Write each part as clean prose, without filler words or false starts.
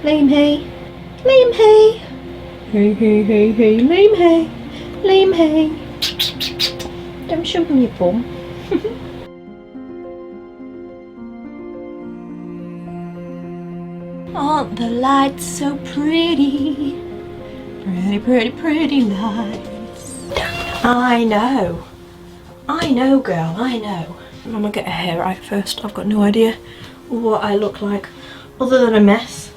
Lame hay, lame hay. Hey, hey, hey, hey, lame hay, lame hay. Don't show me your bum. Aren't the lights so pretty? Pretty, pretty, pretty lights. I know, girl, I know. I'm gonna get her hair right first. I've got no idea what I look like other than a mess.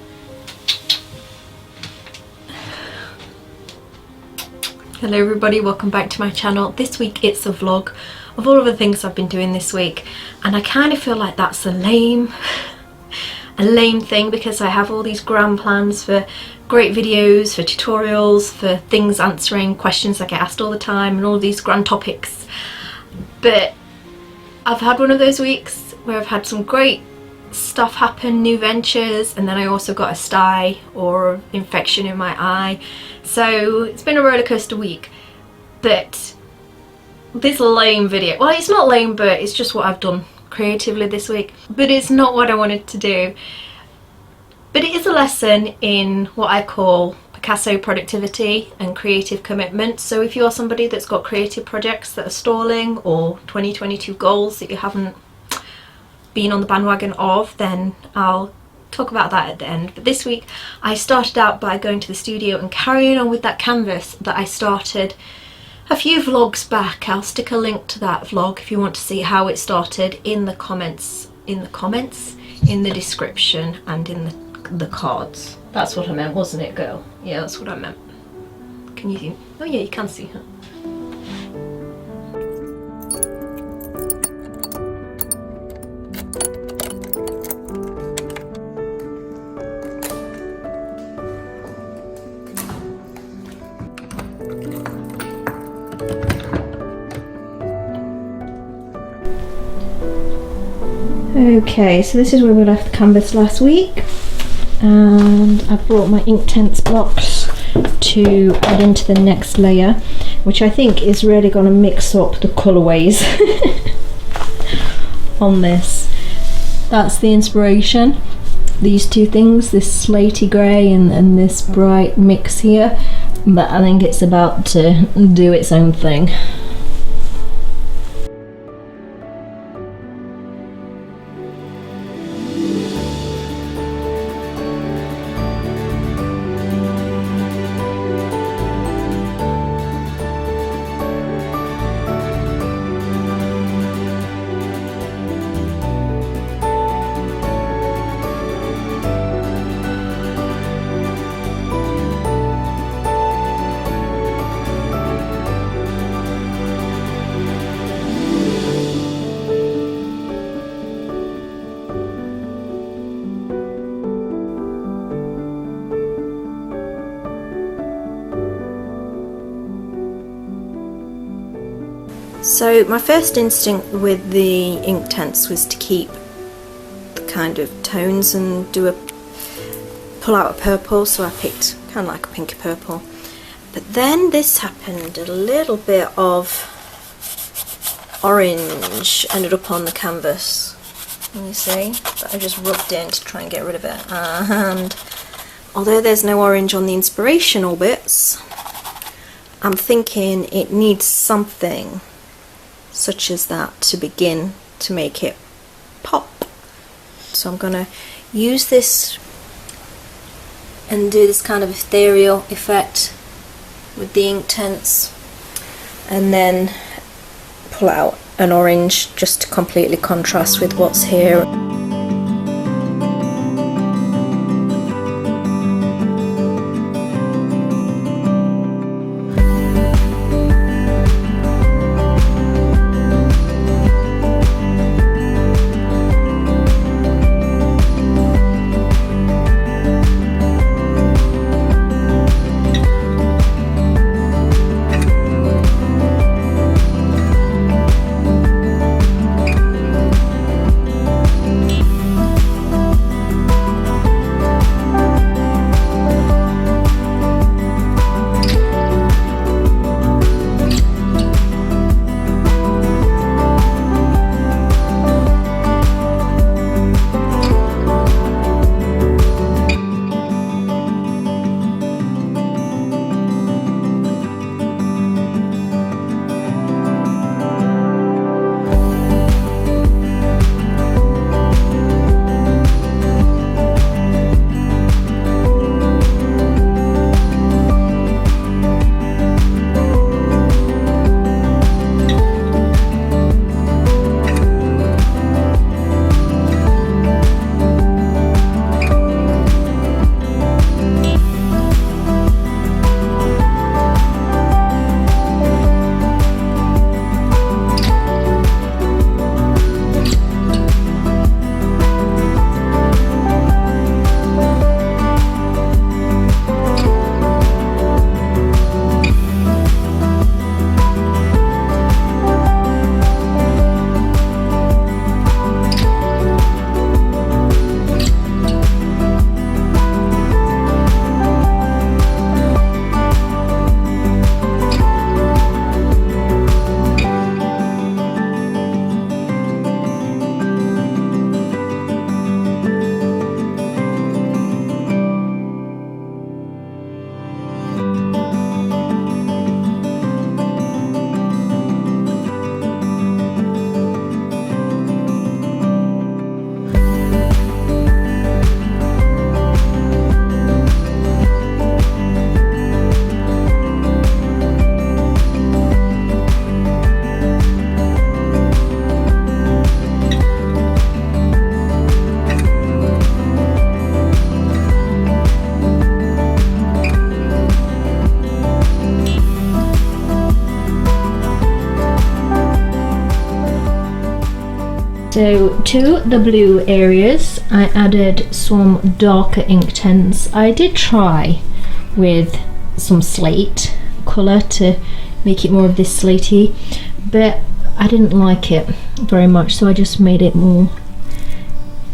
Hello everybody, welcome back to my channel. This week it's a vlog of all of the things I've been doing this week, and I kind of feel like that's a lame thing because I have all these grand plans for great videos, for tutorials, for things answering questions I get asked all the time and all these grand topics. But I've had one of those weeks where I've had some great stuff happen, new ventures, and then I also got a sty or infection in my eye. So it's been a rollercoaster week. But this lame video, well, it's not lame, but it's just what I've done creatively this week. But it's not what I wanted to do. But it is a lesson in what I call Picasso productivity and creative commitment. So if you're somebody that's got creative projects that are stalling or 2022 goals that you haven't been on the bandwagon of, then I'll talk about that at the end. But this week I started out by going to the studio and carrying on with that canvas that I started a few vlogs back. I'll stick a link to that vlog if you want to see how it started in the comments, in the description, and in the cards. That's what I meant, wasn't it, girl? Yeah, that's what I meant. Can you see? Oh yeah, you can see her. Okay, so this is where we left the canvas last week, and I've brought my Inktense blocks to add into the next layer, which I think is really going to mix up the colourways on this. That's the inspiration, these two things, this slaty grey and this bright mix here, but I think it's about to do its own thing. So my first instinct with the Inktense was to keep the kind of tones and pull out a purple, so I picked kind of like a pinky purple. But then this happened, a little bit of orange ended up on the canvas. Can you see? That I just rubbed in to try and get rid of it. And although there's no orange on the inspirational bits, I'm thinking it needs something such as that to begin to make it pop. So I'm gonna use this and do this kind of ethereal effect with the Inktense, and then pull out an orange just to completely contrast with what's here. So to the blue areas I added some darker ink tints. I did try with some slate colour to make it more of this slatey, but I didn't like it very much, so I just made it more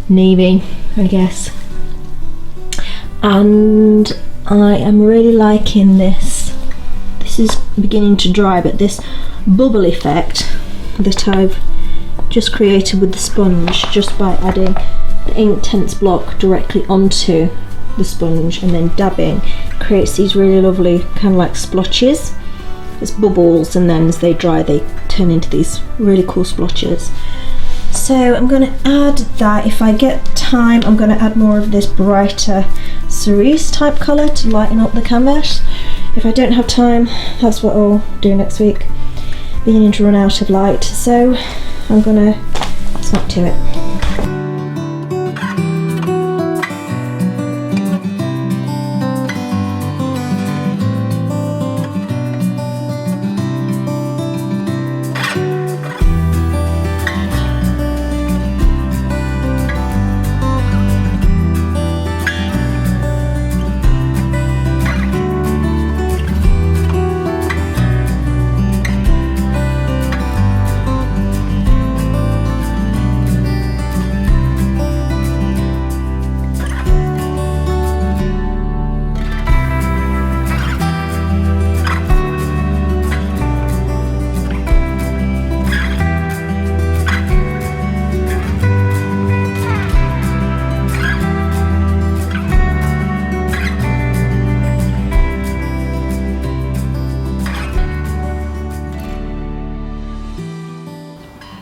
navy, I guess. And I am really liking this. This is beginning to dry, but this bubble effect that I've just created with the sponge, just by adding the ink tints block directly onto the sponge and then dabbing, creates these really lovely kind of like splotches. It's bubbles, and then as they dry they turn into these really cool splotches. So I'm going to add that. If I get time, I'm going to add more of this brighter cerise type colour to lighten up the canvas. If I don't have time, that's what I'll do next week, beginning to run out of light, so I'm going to snap to it.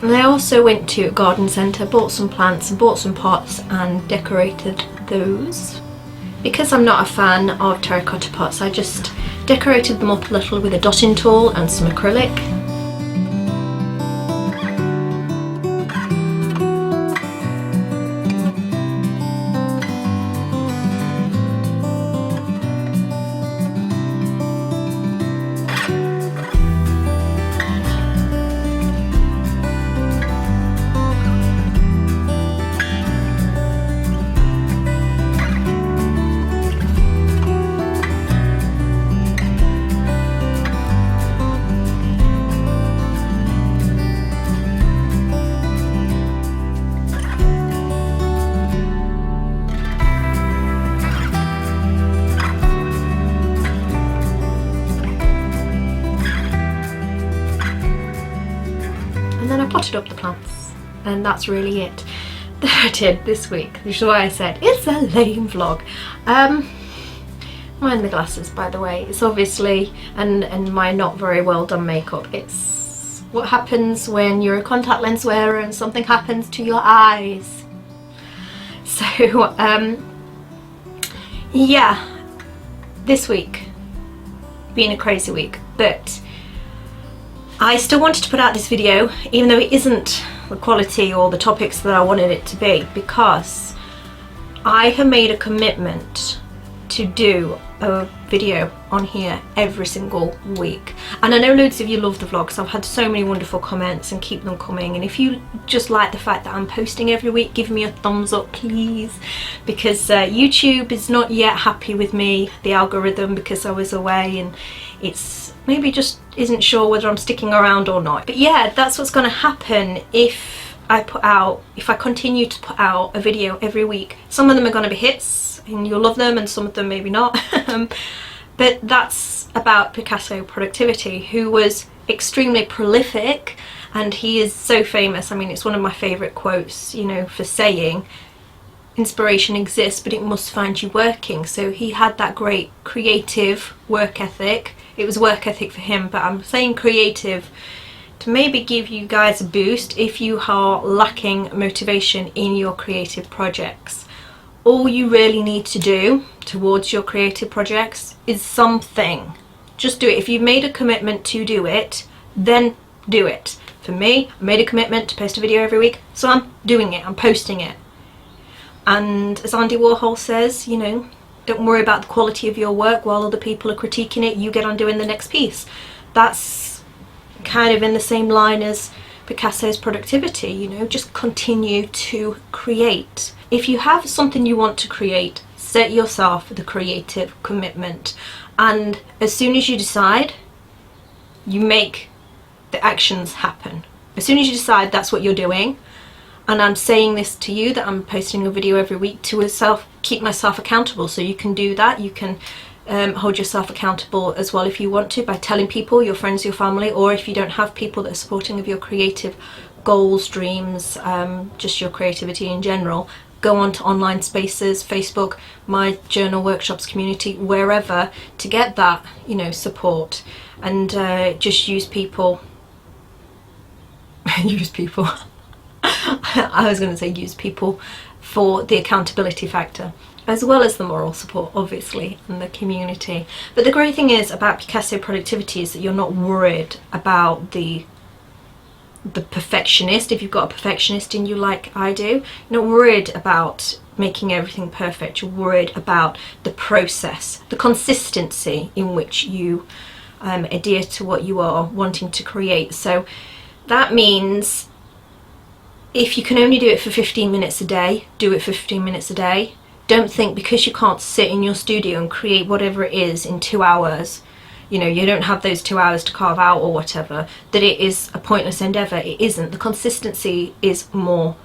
And I also went to a garden centre, bought some plants and bought some pots and decorated those. Because I'm not a fan of terracotta pots, I just decorated them up a little with a dotting tool and some acrylic. And then I potted up the plants, and that's really it that I did this week, which is why I said it's a lame vlog. Mind the glasses, by the way. It's obviously, and my not very well done makeup, it's what happens when you're a contact lens wearer and something happens to your eyes. So yeah, this week being a crazy week, but I still wanted to put out this video even though it isn't the quality or the topics that I wanted it to be, because I have made a commitment to do a video on here every single week. And I know loads of you love the vlogs. I've had so many wonderful comments, and keep them coming. And if you just like the fact that I'm posting every week, give me a thumbs up please, because YouTube is not yet happy with me, the algorithm, because I was away and it's maybe just isn't sure whether I'm sticking around or not. But yeah, that's what's going to happen if I continue to put out a video every week. Some of them are going to be hits and you'll love them, and some of them maybe not. But that's about Picasso Productivity, who was extremely prolific, and he is so famous. I mean, it's one of my favourite quotes, you know, for saying inspiration exists but it must find you working. So he had that great creative work ethic. It was work ethic for him, but I'm saying creative to maybe give you guys a boost if you are lacking motivation in your creative projects. All you really need to do towards your creative projects is something. Just do it. If you've made a commitment to do it, then do it. For me, I made a commitment to post a video every week, so I'm doing it, I'm posting it. And as Andy Warhol says, you know, don't worry about the quality of your work while other people are critiquing it, you get on doing the next piece. That's kind of in the same line as Picasso's Productivity, you know, just continue to create. If you have something you want to create, set yourself the creative commitment, and as soon as you decide, you make the actions happen. As soon as you decide that's what you're doing, and I'm saying this to you, that I'm posting a video every week to keep myself accountable, so you can do that. You can hold yourself accountable as well if you want to, by telling people, your friends, your family, or if you don't have people that are supporting of your creative goals, dreams, just your creativity in general, go on to online spaces, Facebook, my journal workshops community, wherever, to get that, you know, support. And just use people use people I was going to say use people for the accountability factor, as well as the moral support, obviously, and the community. But the great thing is about Picasso Productivity is that you're not worried about the perfectionist. If you've got a perfectionist in you like I do, you're not worried about making everything perfect. You're worried about the process, the consistency in which you adhere to what you are wanting to create. So that means if you can only do it for 15 minutes a day, do it for 15 minutes a day. Don't think because you can't sit in your studio and create whatever it is in 2 hours, you know, you don't have those 2 hours to carve out or whatever, that it is a pointless endeavour. It isn't. The consistency is more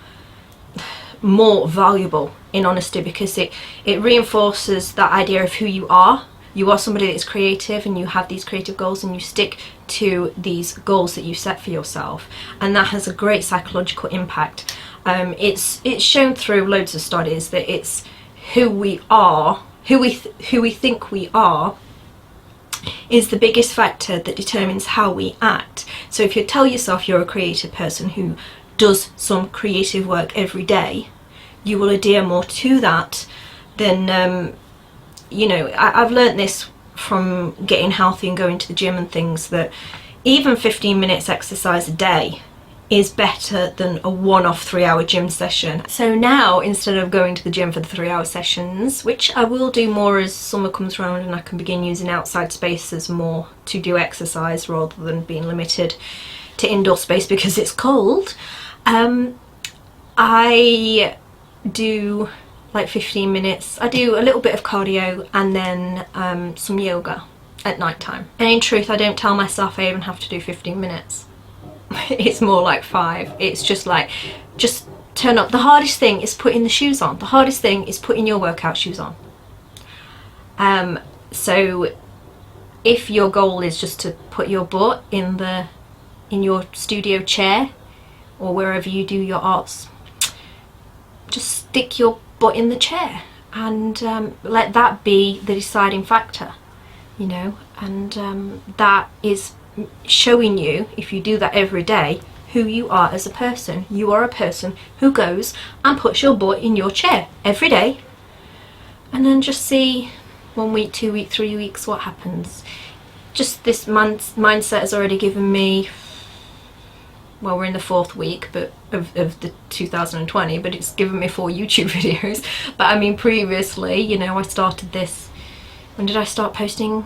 valuable, in honesty, because it reinforces that idea of who you are. You are somebody that is creative, and you have these creative goals, and you stick to these goals that you set for yourself, and that has a great psychological impact. It's shown through loads of studies that it's who we are, who we think we are, is the biggest factor that determines how we act. So if you tell yourself you're a creative person who does some creative work every day, you will adhere more to that than you know, I've learnt this from getting healthy and going to the gym and things, that even 15 minutes exercise a day is better than a one-off 3-hour gym session. So now, instead of going to the gym for the 3-hour sessions, which I will do more as summer comes around and I can begin using outside spaces more to do exercise rather than being limited to indoor space because it's cold, I do like 15 minutes. I do a little bit of cardio and then some yoga at night time. And in truth, I don't tell myself I even have to do 15 minutes. It's more like 5. It's just like, just turn up. The hardest thing is putting the shoes on. The hardest thing is putting your workout shoes on. So if your goal is just to put your butt in your studio chair or wherever you do your arts, just stick your butt in the chair and let that be the deciding factor, you know. And that is showing you, if you do that every day, who you are as a person. You are a person who goes and puts your butt in your chair every day, and then just see 1 week, 2 weeks, 3 weeks what happens. Just this mindset has already given me, well, we're in the 4th week but of the 2020, but it's given me 4 YouTube videos. But I mean, previously, you know, I started this, when did I start posting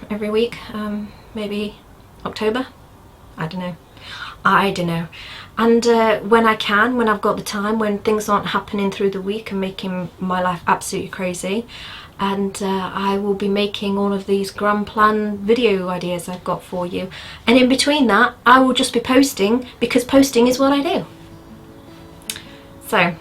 every week? Maybe October? I don't know. And when I can, when I've got the time, when things aren't happening through the week and making my life absolutely crazy, and I will be making all of these grand plan video ideas I've got for you, and in between that I will just be posting, because posting is what I do. So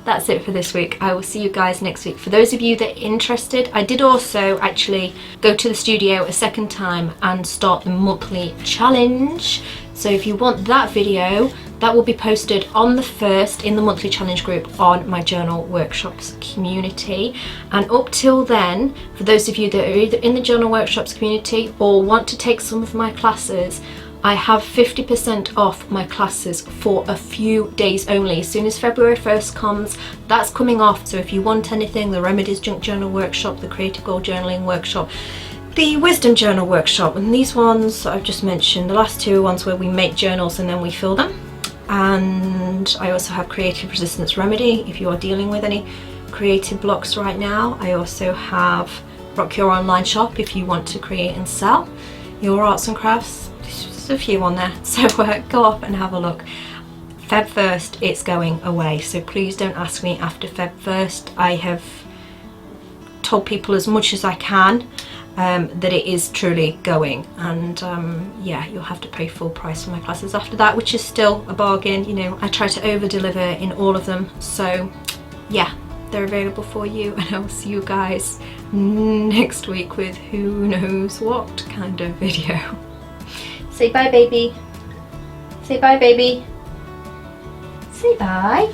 that's it for this week. I will see you guys next week. For those of you that are interested, I did also actually go to the studio a second time and start the monthly challenge. So if you want that video, that will be posted on the 1st in the monthly challenge group on my journal workshops community. And up till then, for those of you that are either in the journal workshops community or want to take some of my classes, I have 50% off my classes for a few days only. As soon as February 1st comes, that's coming off. So if you want anything, the Remedies Junk Journal workshop, the Creative Goal Journaling workshop, the Wisdom Journal workshop, and these ones I've just mentioned, the last 2 are ones where we make journals and then we fill them. And I also have Creative Resistance Remedy if you are dealing with any creative blocks right now. I also have Rock Your Online Shop if you want to create and sell your arts and crafts. there's a few on there, so go up and have a look. Feb 1st it's going away, so please don't ask me after Feb 1st. I have told people as much as I can that it is truly going, and yeah, you'll have to pay full price for my classes after that, which is still a bargain. You know, I try to over deliver in all of them, so yeah, they're available for you, and I'll see you guys next week with who knows what kind of video. Say bye, baby. Say bye, baby. Say bye.